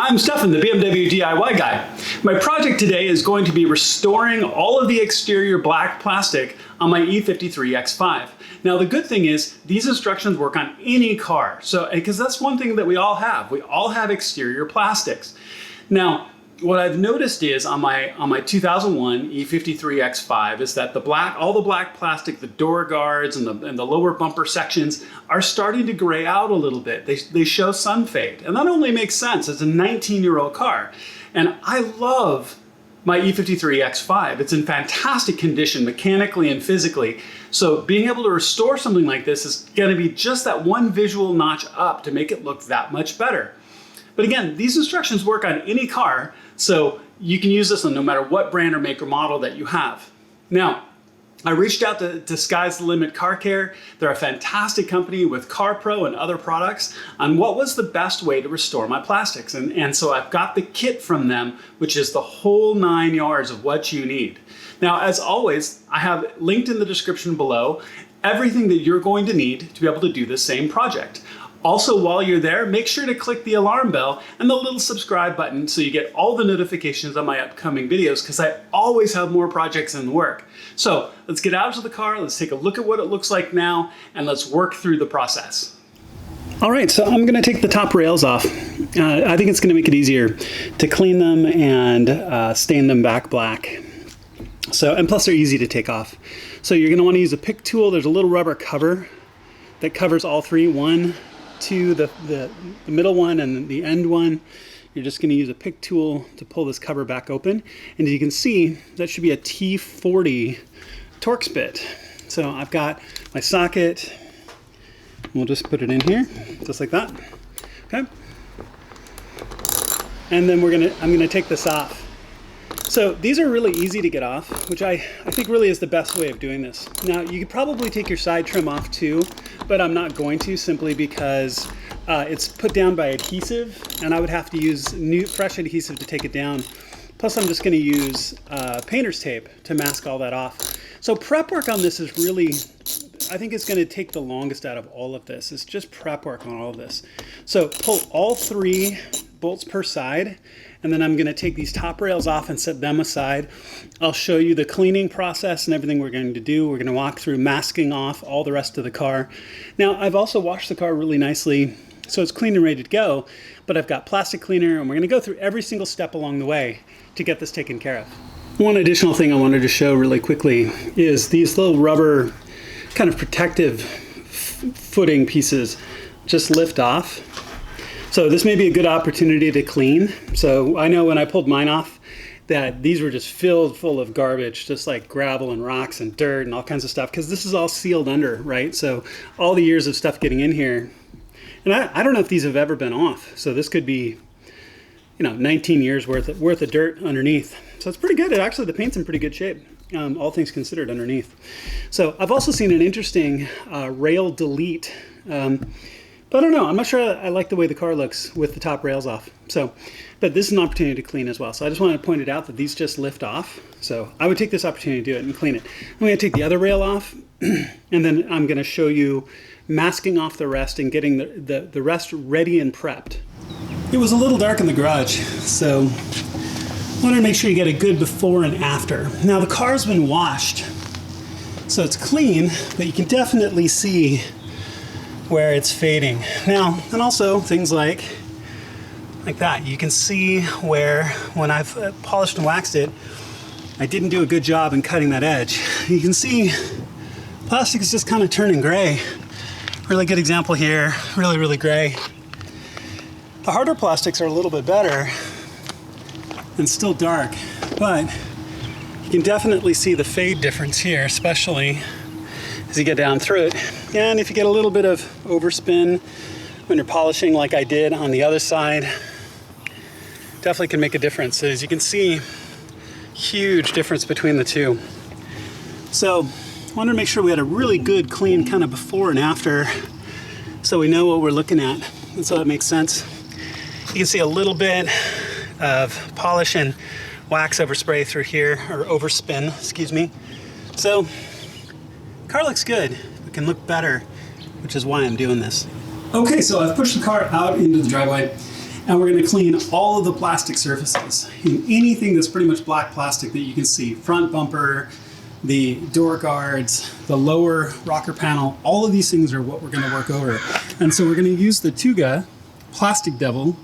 I'm Stefan, the BMW DIY guy. My project today is going to be restoring all of the exterior black plastic on my E53 X5. Now the good thing is these instructions work on any car, because that's one thing that we all have. We all have exterior plastics. Now what I've noticed is on my 2001 E53 X5 is that all the black plastic, the door guards and the lower bumper sections are starting to gray out a little bit. They show sun fade, and that only makes sense. It's a 19-year-old car, and I love my E53 X5. It's in fantastic condition mechanically and physically. So being able to restore something like this is going to be just that one visual notch up to make it look that much better. But again, these instructions work on any car, so you can use this on no matter what brand or make or model that you have. Now, I reached out to Sky's the Limit Car Care. They're a fantastic company with CarPro and other products on what was the best way to restore my plastics. And so I've got the kit from them, which is the whole 9 yards of what you need. Now, as always, I have linked in the description below everything that you're going to need to be able to do this same project. Also, while you're there, make sure to click the alarm bell and the little subscribe button so you get all the notifications on my upcoming videos, because I always have more projects in the work. So let's get out to the car, let's take a look at what it looks like now, and let's work through the process. All right, so I'm gonna take the top rails off. I think it's gonna make it easier to clean them and stain them back black. And plus they're easy to take off. So you're gonna wanna use a pick tool. There's a little rubber cover that covers all three. One, two, the middle one and the end one. You're just going to use a pick tool to pull this cover back open, and as you can see, that should be a T40 Torx bit. So I've got my socket. We'll just put it in here just like that. Okay, and then I'm gonna take this off. So these are really easy to get off, which I think really is the best way of doing this. Now you could probably take your side trim off too, but I'm not going to, simply because it's put down by adhesive, and I would have to use fresh adhesive to take it down. Plus I'm just gonna use painter's tape to mask all that off. So prep work on this is really, I think it's gonna take the longest out of all of this. It's just prep work on all of this. So pull all 3 bolts per side, and then I'm going to take these top rails off and set them aside. I'll show you the cleaning process and everything we're going to do. We're going to walk through masking off all the rest of the car. Now, I've also washed the car really nicely, so it's clean and ready to go, but I've got plastic cleaner, and we're going to go through every single step along the way to get this taken care of. One additional thing I wanted to show really quickly is these little rubber kind of protective footing pieces just lift off. So this may be a good opportunity to clean. So I know when I pulled mine off that these were just filled full of garbage, just like gravel and rocks and dirt and all kinds of stuff, because this is all sealed under, right? So all the years of stuff getting in here, and I don't know if these have ever been off. So this could be, 19 years worth of dirt underneath. So it's pretty good. Actually, the paint's in pretty good shape, all things considered underneath. So I've also seen an interesting rail delete. But I don't know, I'm not sure I like the way the car looks with the top rails off. But this is an opportunity to clean as well. So I just wanted to point it out that these just lift off. So I would take this opportunity to do it and clean it. I'm going to take the other rail off, and then I'm going to show you masking off the rest and getting the rest ready and prepped. It was a little dark in the garage, so I wanted to make sure you get a good before and after. Now the car's been washed, so it's clean, but you can definitely see where it's fading. Now, and also things like that. You can see where when I've polished and waxed it, I didn't do a good job in cutting that edge. You can see plastic is just kind of turning gray. Really good example here, really, really gray. The harder plastics are a little bit better and still dark, but you can definitely see the fade difference here, especially as you get down through it. And if you get a little bit of overspin when you're polishing like I did on the other side, definitely can make a difference. As you can see, huge difference between the two. So I wanted to make sure we had a really good clean kind of before and after, so we know what we're looking at, and so that makes sense. You can see a little bit of polish and wax overspray through here, or overspin, excuse me. So car looks good. It can look better, which is why I'm doing this. Okay, so I've pushed the car out into the driveway, And we're going to clean all of the plastic surfaces. Anything that's pretty much black plastic that you can see. Front bumper, the door guards, the lower rocker panel, all of these things are what we're going to work over. And so we're going to use the Tuga Plastic Devil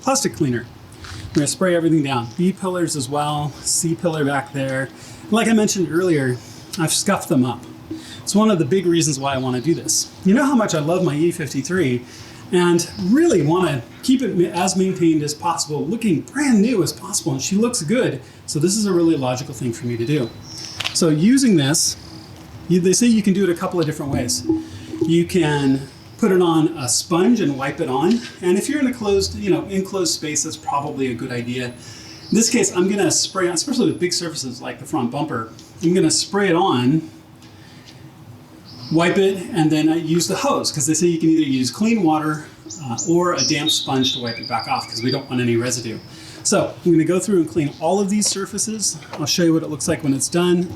plastic cleaner. We're going to spray everything down. B pillars as well, C pillar back there. Like I mentioned earlier, I've scuffed them up. It's one of the big reasons why I want to do this. You know how much I love my E53 and really want to keep it as maintained as possible, looking brand new as possible, and she looks good. So this is a really logical thing for me to do. So using this, they say you can do it a couple of different ways. You can put it on a sponge and wipe it on. And if you're in a closed, enclosed space, that's probably a good idea. In this case, I'm gonna spray on, especially with big surfaces like the front bumper, I'm gonna spray it on, wipe it, and then I use the hose, because they say you can either use clean water or a damp sponge to wipe it back off, because we don't want any residue. So I'm gonna go through and clean all of these surfaces. I'll show you what it looks like when it's done.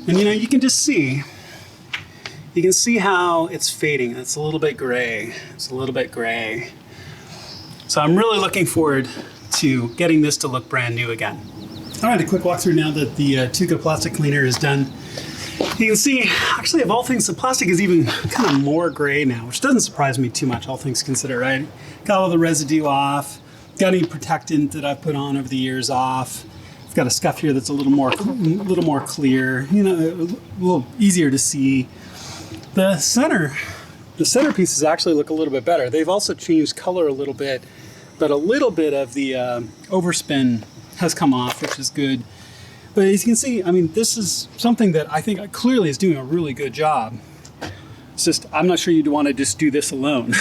And you can just see, you can see how it's fading. It's a little bit gray. It's a little bit gray. So I'm really looking forward to getting this to look brand new again. All right, a quick walkthrough now that the Tuga plastic cleaner is done. You can see, actually, of all things, the plastic is even kind of more gray now, which doesn't surprise me too much, all things considered, right? Got all the residue off, got any protectant that I've put on over the years off. I've got a scuff here that's a little more clear, a little easier to see. The center pieces actually look a little bit better. They've also changed color a little bit, but a little bit of the overspin has come off, which is good. But as you can see, this is something that I think clearly is doing a really good job. It's just, I'm not sure you'd want to just do this alone.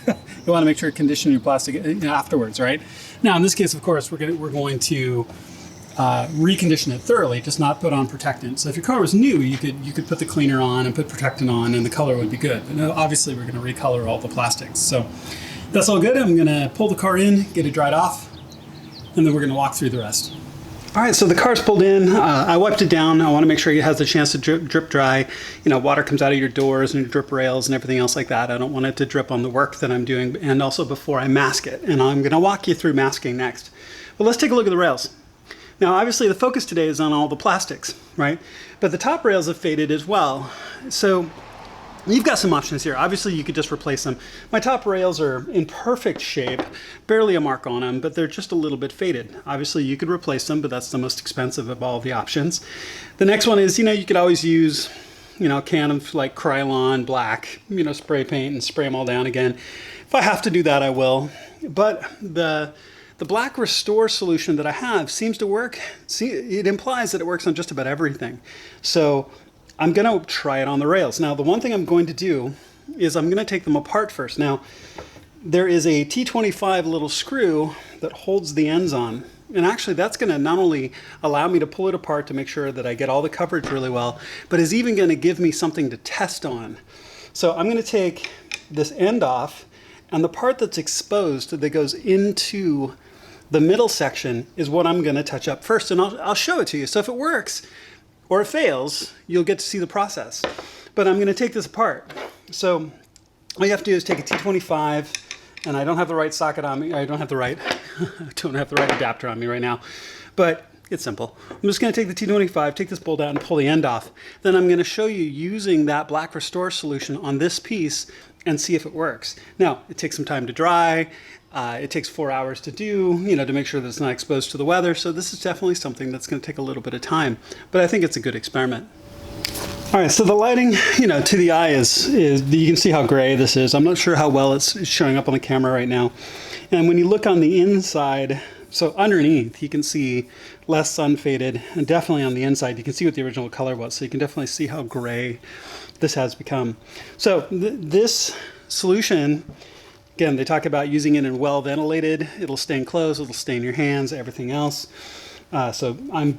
You want to make sure to condition your plastic afterwards, right? Now, in this case, of course, we're going to recondition it thoroughly, just not put on protectant. So if your car was new, you could put the cleaner on and put protectant on, and the color would be good. But obviously, we're going to recolor all the plastics. So that's all good. I'm going to pull the car in, get it dried off, and then we're going to walk through the rest. All right, so the car's pulled in. I wiped it down. I want to make sure it has the chance to drip dry. Water comes out of your doors and your drip rails and everything else like that. I don't want it to drip on the work that I'm doing, and also before I mask it. And I'm going to walk you through masking next. But let's take a look at the rails. Now, obviously, the focus today is on all the plastics, right? But the top rails have faded as well. So you've got some options here. Obviously, you could just replace them. My top rails are in perfect shape, barely a mark on them, but they're just a little bit faded. Obviously, you could replace them, but that's the most expensive of all the options. The next one is, you could always use, a can of like Krylon black, spray paint and spray them all down again. If I have to do that, I will. But the black restore solution that I have seems to work. See, it implies that it works on just about everything. So I'm going to try it on the rails. Now, the one thing I'm going to do is I'm going to take them apart first. Now, there is a T25 little screw that holds the ends on. And actually, that's going to not only allow me to pull it apart to make sure that I get all the coverage really well, but is even going to give me something to test on. So I'm going to take this end off, and the part that's exposed that goes into the middle section is what I'm going to touch up first, and I'll show it to you. So if it works, or it fails, you'll get to see the process. But I'm going to take this apart. So all you have to do is take a T25, and I don't have the right socket on me. I don't have the right adapter on me right now, but it's simple. I'm just going to take the T25, take this bolt out, and pull the end off. Then I'm going to show you using that black restore solution on this piece and see if it works. Now, it takes some time to dry. It takes 4 hours to do, to make sure that it's not exposed to the weather. So this is definitely something that's going to take a little bit of time, but I think it's a good experiment. All right, so the lighting, to the eye is you can see how gray this is. I'm not sure how well it's showing up on the camera right now. And when you look on the inside, so underneath, you can see less unfaded, and definitely on the inside, you can see what the original color was. So you can definitely see how gray this has become. So this solution, again, they talk about using it in well ventilated. It'll stain clothes, it'll stain your hands, everything else. So I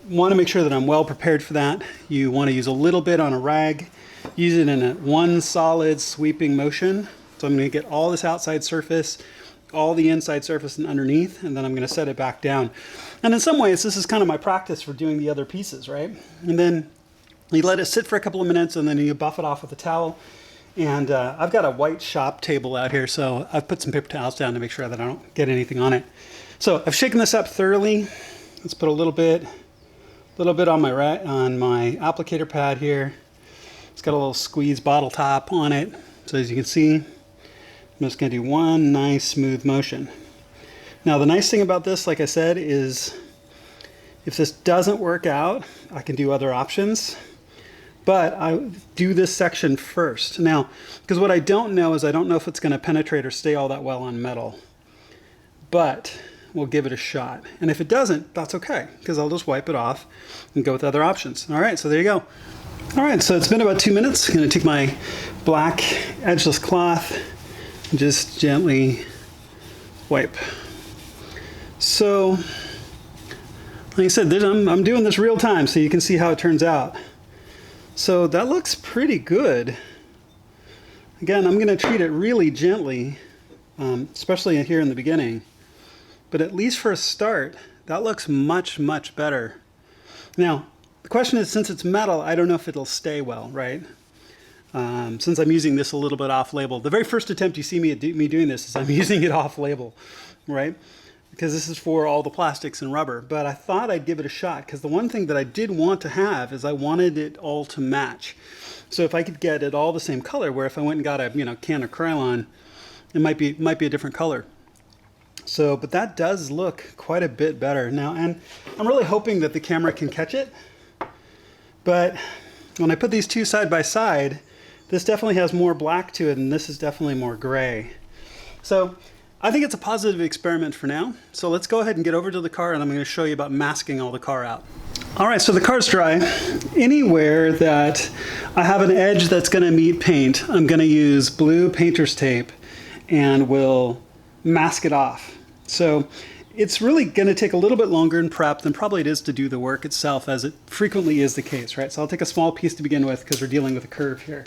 want to make sure that I'm well prepared for that. You want to use a little bit on a rag. Use it in one solid sweeping motion. So I'm going to get all this outside surface, all the inside surface and underneath, and then I'm going to set it back down. And in some ways, this is kind of my practice for doing the other pieces, right? And then you let it sit for a couple of minutes, and then you buff it off with a towel. And I've got a white shop table out here, so I've put some paper towels down to make sure that I don't get anything on it. So I've shaken this up thoroughly. Let's put a little bit on my applicator pad here. It's got a little squeeze bottle top on it. So as you can see, I'm just going to do one nice smooth motion. Now the nice thing about this, like I said, is if this doesn't work out, I can do other options. But I do this section first. Now, because what I don't know is I don't know if it's going to penetrate or stay all that well on metal. But we'll give it a shot. And if it doesn't, that's okay, because I'll just wipe it off and go with other options. All right, so there you go. All right, so it's been about 2 minutes. I'm going to take my black edgeless cloth and just gently wipe. So, like I said, I'm doing this real time so you can see how it turns out. So that looks pretty good. Again, I'm going to treat it really gently, especially here in the beginning. But at least for a start, that looks much, much better. Now, the question is, since it's metal, I don't know if it'll stay well, right? Since I'm using this a little bit off-label. The very first attempt you see me doing this is I'm using it off-label, right? Because this is for all the plastics and rubber. But I thought I'd give it a shot, because the one thing that I did want to have is I wanted it all to match. So if I could get it all the same color, where if I went and got a can of Krylon, it might be a different color. So, but that does look quite a bit better now, and I'm really hoping that the camera can catch it. But when I put these two side by side, this definitely has more black to it, and this is definitely more gray. So I think it's a positive experiment for now. So let's go ahead and get over to the car, and I'm going to show you about masking all the car out. All right, so the car's dry. Anywhere that I have an edge that's going to meet paint, I'm going to use blue painter's tape and we'll mask it off. So it's really going to take a little bit longer in prep than probably it is to do the work itself, as it frequently is the case, right? So I'll take a small piece to begin with because we're dealing with a curve here.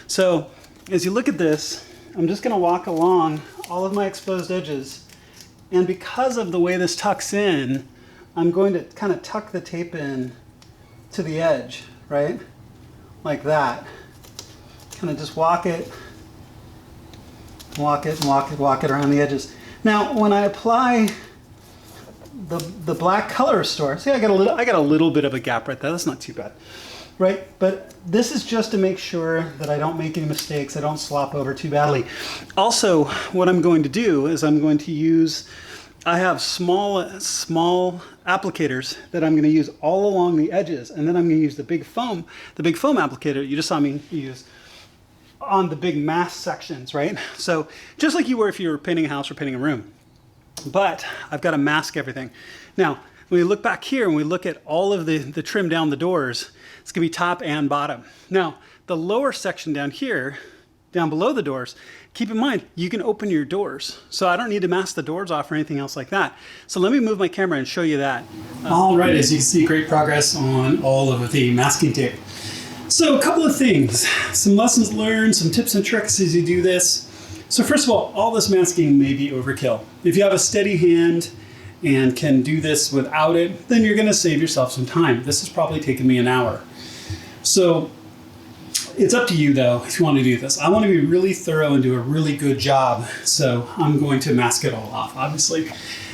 So as you look at this, I'm just going to walk along all of my exposed edges, and because of the way this tucks in, I'm going to kind of tuck the tape in to the edge, right? Like that. Kind of just walk it around the edges. Now, when I apply the black color restore, see, I got a little bit of a gap right there. That's not too bad, right? But this is just to make sure that I don't make any mistakes, I don't slop over too badly. Also, what I'm going to do is I'm going to use, I have small applicators that I'm going to use all along the edges, and then I'm going to use the big foam applicator you just saw me use on the big mass sections, right? So just like you were if you were painting a house or painting a room. But I've got to mask everything. Now, when we look back here and we look at all of the trim down the doors, it's going to be top and bottom. Now, the lower section down here, down below the doors, keep in mind, you can open your doors. So I don't need to mask the doors off or anything else like that. So let me move my camera and show you that. All right, as you can see, great progress on all of the masking tape. So a couple of things, some lessons learned, some tips and tricks as you do this. So first of all this masking may be overkill. If you have a steady hand and can do this without it, then you're going to save yourself some time. This has probably taken me an hour. So it's up to you though if you want to do this. I want to be really thorough and do a really good job, so I'm going to mask it all off, obviously.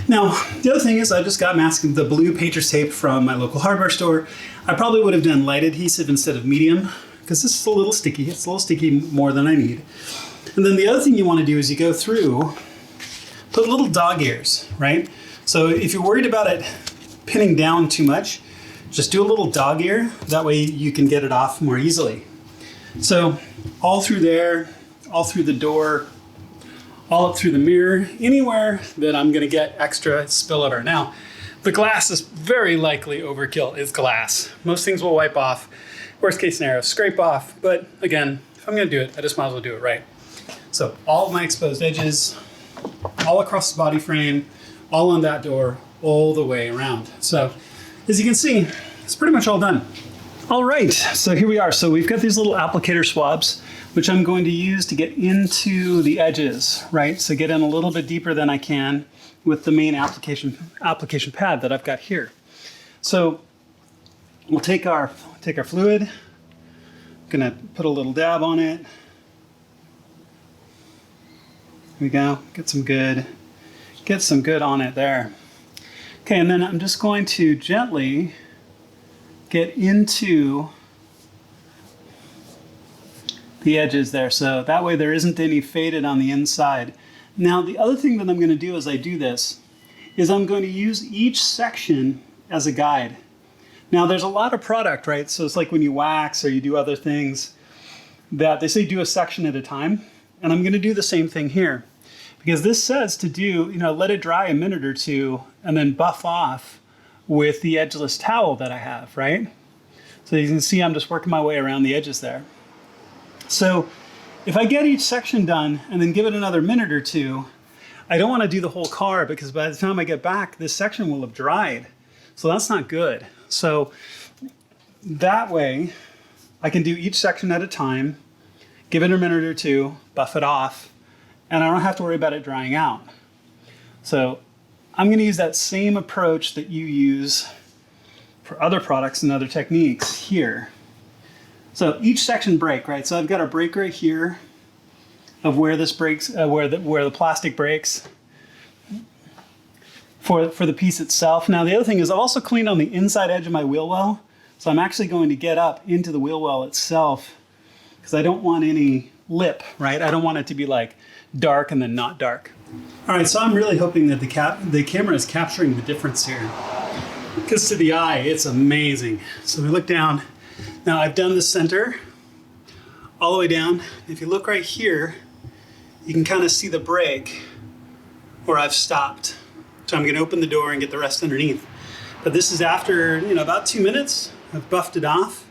Now, the other thing is I just got masked the blue painter's tape from my local hardware store. I probably would have done light adhesive instead of medium, because this is a little sticky. It's a little sticky more than I need. And then the other thing you want to do is you go through, put little dog ears, right? So if you're worried about it pinning down too much, just do a little dog ear. That way you can get it off more easily. So all through there, all through the door, all up through the mirror, anywhere that I'm going to get extra spillover. Now, the glass is very likely overkill. It's glass. Most things will wipe off. Worst case scenario, scrape off. But again, if I'm going to do it, I just might as well do it right. So all of my exposed edges, all across the body frame, all on that door, all the way around. So as you can see, it's pretty much all done. All right, so here we are. So we've got these little applicator swabs, which I'm going to use to get into the edges, right? So get in a little bit deeper than I can with the main application pad that I've got here. So we'll take our fluid, gonna put a little dab on it, we go. Get some good on it there. Okay, and then I'm just going to gently get into the edges there, so that way there isn't any faded on the inside. Now the other thing that I'm going to do as I do this is I'm going to use each section as a guide. Now there's a lot of product, right? So it's like when you wax or you do other things that they say do a section at a time, and I'm going to do the same thing here because this says to do, let it dry a minute or two and then buff off with the edgeless towel that I have, right? So you can see I'm just working my way around the edges there. So if I get each section done and then give it another minute or two, I don't want to do the whole car because by the time I get back, this section will have dried. So that's not good. So that way I can do each section at a time, give it a minute or two, buff it off, and I don't have to worry about it drying out. So I'm going to use that same approach that you use for other products and other techniques here. So each section break, right? So I've got a break right here of where this breaks, where the plastic breaks for the piece itself. Now the other thing is I've also cleaned on the inside edge of my wheel well. So I'm actually going to get up into the wheel well itself because I don't want any lip, right? I don't want it to be like dark and then not dark. All right, so I'm really hoping that the camera is capturing the difference here because to the eye, it's amazing. So we look down. Now I've done the center all the way down. If you look right here, you can kind of see the break where I've stopped. So I'm going to open the door and get the rest underneath. But this is after, about 2 minutes. I've buffed it off.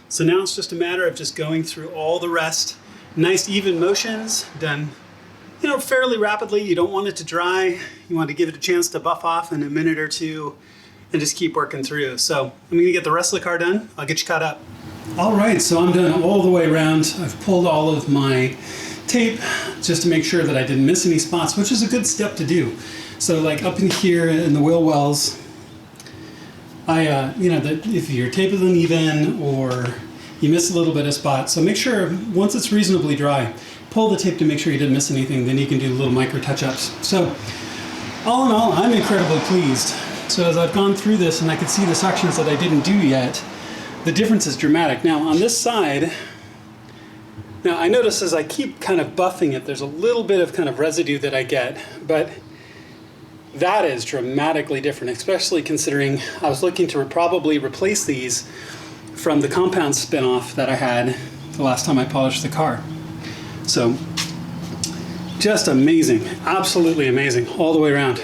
So now it's just a matter of just going through all the rest. Nice even motions done, fairly rapidly. You don't want it to dry. You want to give it a chance to buff off in a minute or two and just keep working through. So I'm going to get the rest of the car done. I'll get you caught up. All right, so I'm done all the way around. I've pulled all of my tape just to make sure that I didn't miss any spots, which is a good step to do. So like up in here in the wheel wells, if your tape is uneven or you miss a little bit of spot, so make sure once it's reasonably dry, pull the tape to make sure you didn't miss anything, then you can do little micro touch-ups. So all in all, I'm incredibly pleased. So as I've gone through this and I could see the sections that I didn't do yet, the difference is dramatic. Now on this side, now I notice as I keep kind of buffing it, there's a little bit of kind of residue that I get, but that is dramatically different, especially considering I was looking to probably replace these from the compound spin-off that I had the last time I polished the car. So just amazing, absolutely amazing all the way around.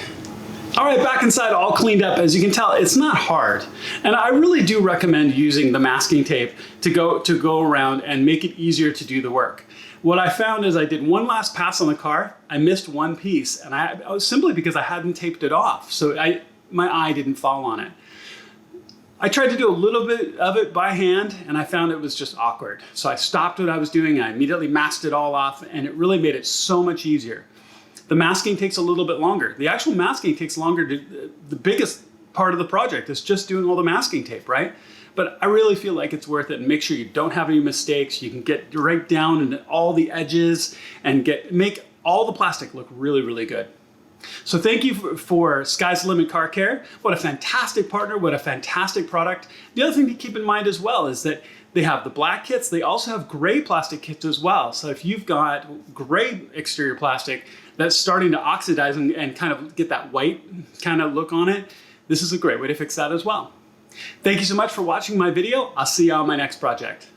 All right, back inside, all cleaned up. As you can tell, it's not hard. And I really do recommend using the masking tape to go around and make it easier to do the work. What I found is I did one last pass on the car. I missed one piece, and I was simply because I hadn't taped it off. So my eye didn't fall on it. I tried to do a little bit of it by hand, and I found it was just awkward. So I stopped what I was doing. I immediately masked it all off, and it really made it so much easier. The masking takes a little bit longer. The actual masking takes longer. The biggest part of the project is just doing all the masking tape, right? But I really feel like it's worth it, and make sure you don't have any mistakes. You can get right down into all the edges and make all the plastic look really, really good. So thank you for Sky's the Limit Car Care. What a fantastic partner, what a fantastic product. The other thing to keep in mind as well is that they have the black kits. They also have gray plastic kits as well. So if you've got gray exterior plastic that's starting to oxidize and kind of get that white kind of look on it, this is a great way to fix that as well. Thank you so much for watching my video. I'll see you on my next project.